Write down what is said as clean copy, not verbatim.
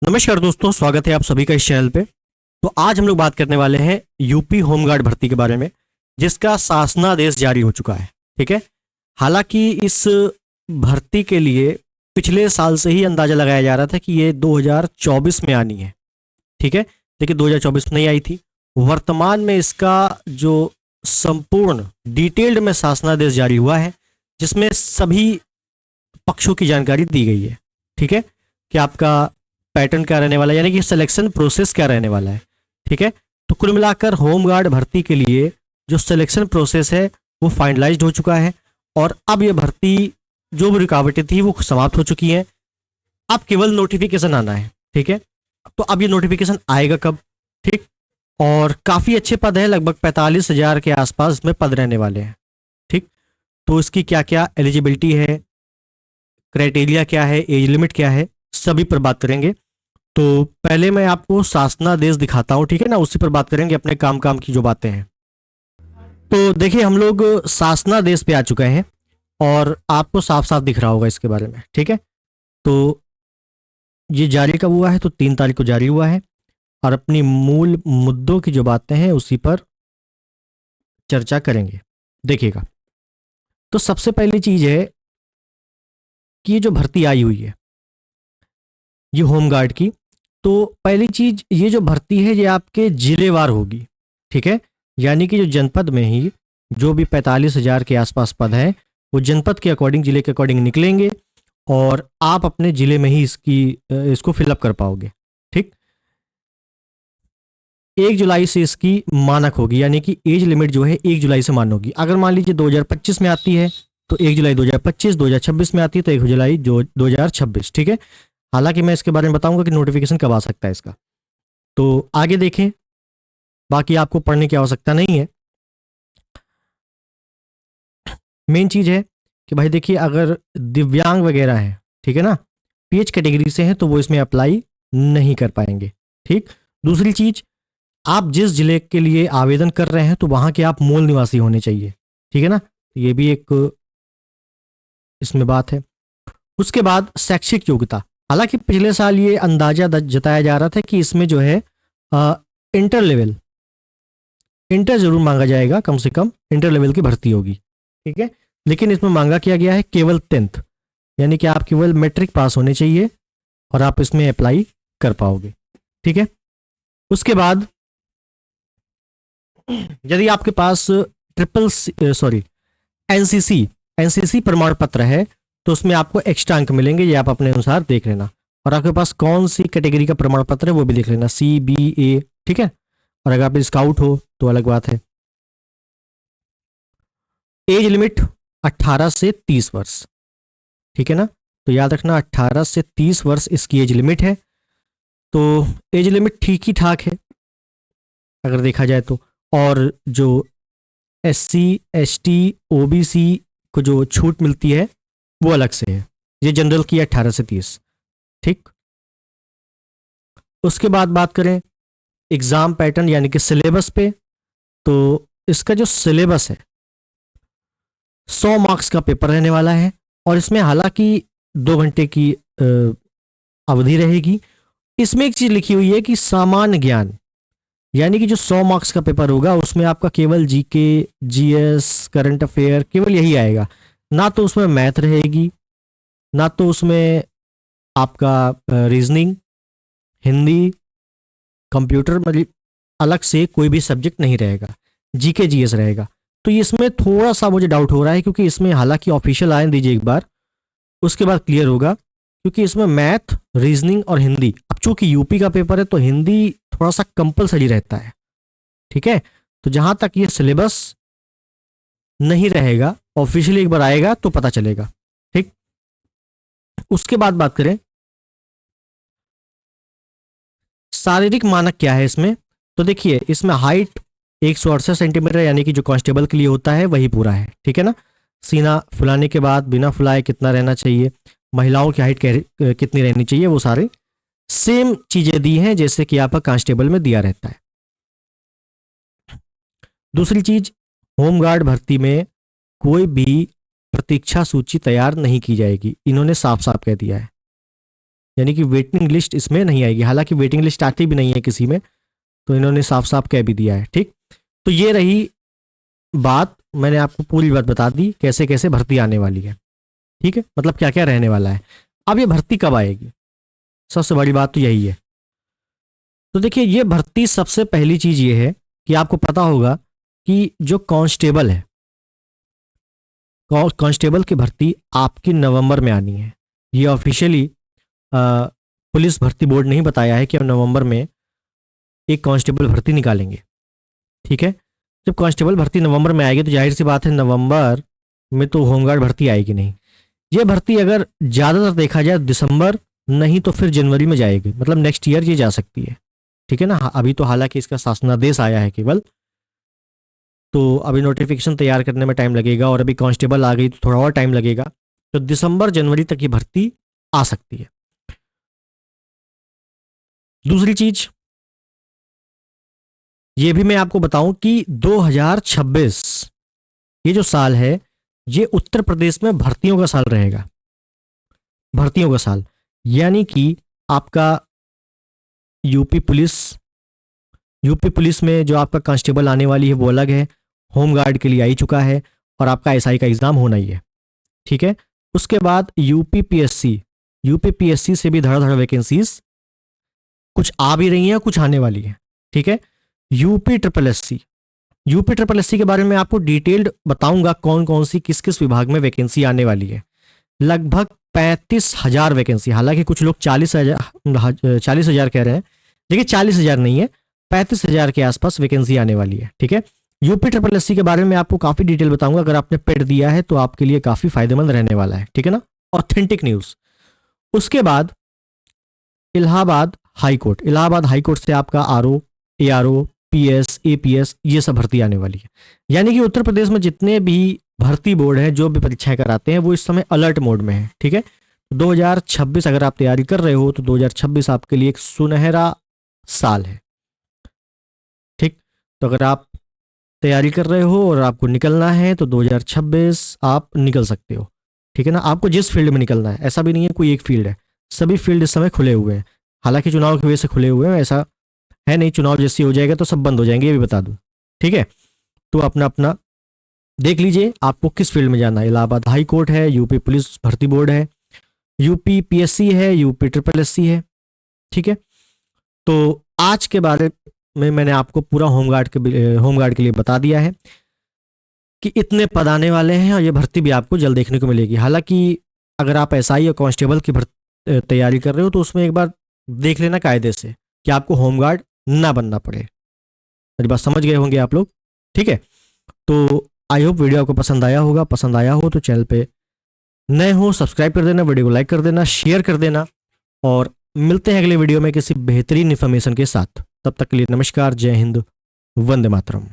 नमस्कार दोस्तों, स्वागत है आप सभी का इस चैनल पे। तो आज हम लोग बात करने वाले हैं यूपी होमगार्ड भर्ती के बारे में, जिसका शासनादेश जारी हो चुका है। ठीक है। हालांकि इस भर्ती के लिए पिछले साल से ही अंदाजा लगाया जा रहा था कि ये 2024 में आनी है। ठीक है। लेकिन 2024 में नहीं आई थी। वर्तमान में इसका जो संपूर्ण डिटेल्ड में शासनादेश जारी हुआ है, जिसमें सभी पक्षों की जानकारी दी गई है। ठीक है। कि आपका पैटर्न क्या रहने वाला है, यानी कि सिलेक्शन प्रोसेस क्या रहने वाला है। ठीक है। तो कुल मिलाकर होमगार्ड भर्ती के लिए जो सिलेक्शन प्रोसेस है वो फाइनलाइज्ड हो चुका है, और अब ये भर्ती जो भी रुकावटें थी वो समाप्त हो चुकी हैं। अब केवल नोटिफिकेशन आना है। ठीक है। तो अब ये नोटिफिकेशन आएगा कब? ठीक। और काफ़ी अच्छे पद है, लगभग 45,000 के आसपास इसमें पद रहने वाले हैं। ठीक। तो इसकी क्या क्या एलिजिबिलिटी है, क्राइटेरिया क्या है, एज लिमिट क्या है, सभी पर बात करेंगे। तो पहले मैं आपको शासनादेश दिखाता हूँ। ठीक है ना, उसी पर बात करेंगे, अपने काम काम की जो बातें हैं। तो देखिए, हम लोग शासनादेश पे आ चुके हैं और आपको साफ साफ दिख रहा होगा इसके बारे में। ठीक है। तो ये जारी कब हुआ है? तो 3 तारीख को जारी हुआ है, और अपनी मूल मुद्दों की जो बातें हैं उसी पर चर्चा करेंगे। देखिएगा, तो सबसे पहली चीज है कि ये जो भर्ती आई हुई है ये होमगार्ड की, तो पहली चीज, ये जो भर्ती है ये आपके जिलेवार होगी। ठीक है। यानी कि जो जनपद में ही जो भी 45,000 के आसपास पद हैं वो जनपद के अकॉर्डिंग, जिले के अकॉर्डिंग निकलेंगे, और आप अपने जिले में ही इसको फिलअप कर पाओगे। ठीक। 1 जुलाई से इसकी मानक होगी, यानी कि एज लिमिट जो है 1 जुलाई से मान्य होगी। अगर मान लीजिए 2025 में आती है तो 1 जुलाई 2025, 2026 में आती है तो 1 जुलाई 2026। ठीक है। हालांकि मैं इसके बारे में बताऊंगा कि नोटिफिकेशन कब आ सकता है इसका। तो आगे देखें, बाकी आपको पढ़ने की आवश्यकता नहीं है। मेन चीज है कि भाई देखिए, अगर दिव्यांग वगैरह है, ठीक है ना, पीएच कैटेगरी से हैं, तो वो इसमें अप्लाई नहीं कर पाएंगे। ठीक। दूसरी चीज, आप जिस जिले के लिए आवेदन कर रहे हैं तो वहां के आप मूल निवासी होने चाहिए। ठीक है ना, ये भी एक इसमें बात है। उसके बाद शैक्षिक योग्यता, हालांकि पिछले साल ये अंदाजा जताया जा रहा था कि इसमें जो है इंटर लेवल, इंटर जरूर मांगा जाएगा, कम से कम इंटर लेवल की भर्ती होगी। ठीक है। लेकिन इसमें मांगा किया गया है केवल 10th, यानी कि आप केवल मैट्रिक पास होने चाहिए और आप इसमें अप्लाई कर पाओगे। ठीक है। उसके बाद यदि आपके पास एनसीसी एनसीसी प्रमाण पत्र है तो उसमें आपको एक्स्ट्रा अंक मिलेंगे, ये आप अपने अनुसार देख लेना। और आपके पास कौन सी कैटेगरी का प्रमाण पत्र है वो भी देख लेना, CBA। ठीक है। और अगर आप स्काउट हो तो अलग बात है। एज लिमिट 18 से 30 वर्ष। ठीक है ना, तो याद रखना 18 से 30 वर्ष इसकी एज लिमिट है। तो एज लिमिट ठीक ही ठाक है अगर देखा जाए तो। और जो SC ST OBC को जो छूट मिलती है वो अलग से है। ये जनरल की 18 से 30। ठीक। उसके बाद बात करें एग्जाम पैटर्न यानी कि सिलेबस पे, तो इसका जो सिलेबस है 100 मार्क्स का पेपर रहने वाला है, और इसमें हालांकि 2 घंटे की अवधि रहेगी। इसमें एक चीज लिखी हुई है कि सामान्य ज्ञान, यानी कि जो 100 मार्क्स का पेपर होगा उसमें आपका केवल GK GS करंट अफेयर केवल यही आएगा। ना तो उसमें मैथ रहेगी, ना तो उसमें आपका रीजनिंग, हिंदी, कंप्यूटर, मतलब अलग से कोई भी सब्जेक्ट नहीं रहेगा। GK GS रहेगा। तो इसमें थोड़ा सा मुझे डाउट हो रहा है, क्योंकि इसमें हालांकि ऑफिशियल आने दीजिए एक बार, उसके बाद क्लियर होगा। क्योंकि इसमें मैथ, रीजनिंग और हिंदी, अब चूंकि यूपी का पेपर है तो हिंदी थोड़ा सा कंपलसरी रहता है। ठीक है। तो जहां तक ये सिलेबस नहीं रहेगा, ऑफिशियली एक बार आएगा तो पता चलेगा। ठीक। उसके बाद बात करें शारीरिक मानक क्या है इसमें, तो देखिए इसमें हाइट 168 सेंटीमीटर, यानी कि जो कांस्टेबल के लिए होता है वही पूरा है। ठीक है ना। सीना फुलाने के बाद बिना फुलाए कितना रहना चाहिए, महिलाओं की हाइट कितनी रहनी चाहिए, वो सारे सेम चीजें दी हैं जैसे कि आपका कांस्टेबल में दिया रहता है। दूसरी चीज, होमगार्ड भर्ती में कोई भी प्रतीक्षा सूची तैयार नहीं की जाएगी, इन्होंने साफ साफ कह दिया है। यानी कि वेटिंग लिस्ट इसमें नहीं आएगी। हालांकि वेटिंग लिस्ट आती भी नहीं है किसी में, तो इन्होंने साफ साफ कह भी दिया है। ठीक, तो ये रही बात, मैंने आपको पूरी बात बता दी कैसे कैसे भर्ती आने वाली है। ठीक है, मतलब क्या क्या रहने वाला है। अब ये भर्ती कब आएगी, सबसे बड़ी बात तो यही है। तो देखिए, ये भर्ती सबसे पहली चीज ये है कि आपको पता होगा कि जो कांस्टेबल है, कांस्टेबल की भर्ती आपकी नवंबर में आनी है। ये ऑफिशियली पुलिस भर्ती बोर्ड ने ही बताया है कि हम नवंबर में एक कांस्टेबल भर्ती निकालेंगे। ठीक है, जब कांस्टेबल भर्ती नवंबर में आएगी तो जाहिर सी बात है नवंबर में तो होमगार्ड भर्ती आएगी नहीं। ये भर्ती अगर ज़्यादातर देखा जाए दिसंबर, नहीं तो फिर जनवरी में जाएगी, मतलब नेक्स्ट ईयर ये जा सकती है। ठीक है ना, अभी तो हालांकि इसका शासनादेश आया है केवल, तो अभी नोटिफिकेशन तैयार करने में टाइम लगेगा, और अभी कांस्टेबल आ गई तो थोड़ा और टाइम लगेगा। तो दिसंबर जनवरी तक ये भर्ती आ सकती है। दूसरी चीज ये भी मैं आपको बताऊं कि 2026 ये जो साल है, ये उत्तर प्रदेश में भर्तियों का साल रहेगा। भर्तियों का साल यानी कि आपका यूपी पुलिस में जो आपका कांस्टेबल आने वाली है वो अलग है, होमगार्ड के लिए आ ही चुका है, और आपका एसआई का एग्जाम होना ही है। ठीक है, उसके बाद यूपी पीएससी से भी धड़ाधड़ वैकेंसीज कुछ आ भी रही हैं, कुछ आने वाली है। ठीक है, यूपी ट्रिपल एस सी के बारे में आपको डिटेल्ड बताऊंगा कौन कौन सी किस किस विभाग में वैकेंसी आने वाली है। लगभग 35,000 वैकेंसी, हालांकि कुछ लोग 40,000 कह रहे हैं, देखिए 40,000 नहीं है, 35,000 के आसपास वैकेंसी आने वाली है। ठीक है, यूपी ट्रिपल एस सी के बारे में आपको काफी डिटेल बताऊंगा, अगर आपने पेड दिया है तो आपके लिए काफी फायदेमंद रहने वाला है। ठीक है ना, ऑथेंटिक न्यूज। उसके बाद इलाहाबाद हाई कोर्ट से आपका आरओ, एआरओ, पीएस, एपीएस, ये सब भर्ती आने वाली है। यानी कि उत्तर प्रदेश में जितने भी भर्ती बोर्ड हैं जो भी परीक्षाएं कराते हैं वो इस समय अलर्ट मोड में है। ठीक है, 2026 अगर आप तैयारी कर रहे हो तो 2026 आपके लिए एक सुनहरा साल है। ठीक, तो अगर आप तैयारी कर रहे हो और आपको निकलना है तो 2026 आप निकल सकते हो। ठीक है ना, आपको जिस फील्ड में निकलना है, ऐसा भी नहीं है कोई एक फील्ड है, सभी फील्ड इस समय खुले हुए हैं। हालांकि चुनाव की वजह से खुले हुए हैं, ऐसा है नहीं चुनाव जैसे हो जाएगा तो सब बंद हो जाएंगे, ये भी बता दूं। ठीक है, तो अपना अपना देख लीजिए आपको किस फील्ड में जाना है। इलाहाबाद हाई कोर्ट है, यूपी पुलिस भर्ती बोर्ड है, यूपी पीएससी है, यूपी ट्रिपल एससी है। ठीक है, तो आज के बारे में मैंने आपको पूरा होमगार्ड के लिए बता दिया है कि इतने पद आने वाले हैं, और ये भर्ती भी आपको जल्द देखने को मिलेगी। हालांकि अगर आप एसआई और कांस्टेबल की तैयारी कर रहे हो तो उसमें एक बार देख लेना कायदे से कि आपको होमगार्ड ना बनना पड़े। मेरी बात समझ गए होंगे आप लोग। ठीक है, तो आई होप वीडियो आपको पसंद आया होगा। पसंद आया हो तो चैनल पे नए हो सब्सक्राइब कर देना, वीडियो को लाइक कर देना, शेयर कर देना, और मिलते हैं अगले वीडियो में किसी बेहतरीन इन्फॉर्मेशन के साथ। तब तक के लिए नमस्कार, जय हिंद, वंदे मातरम।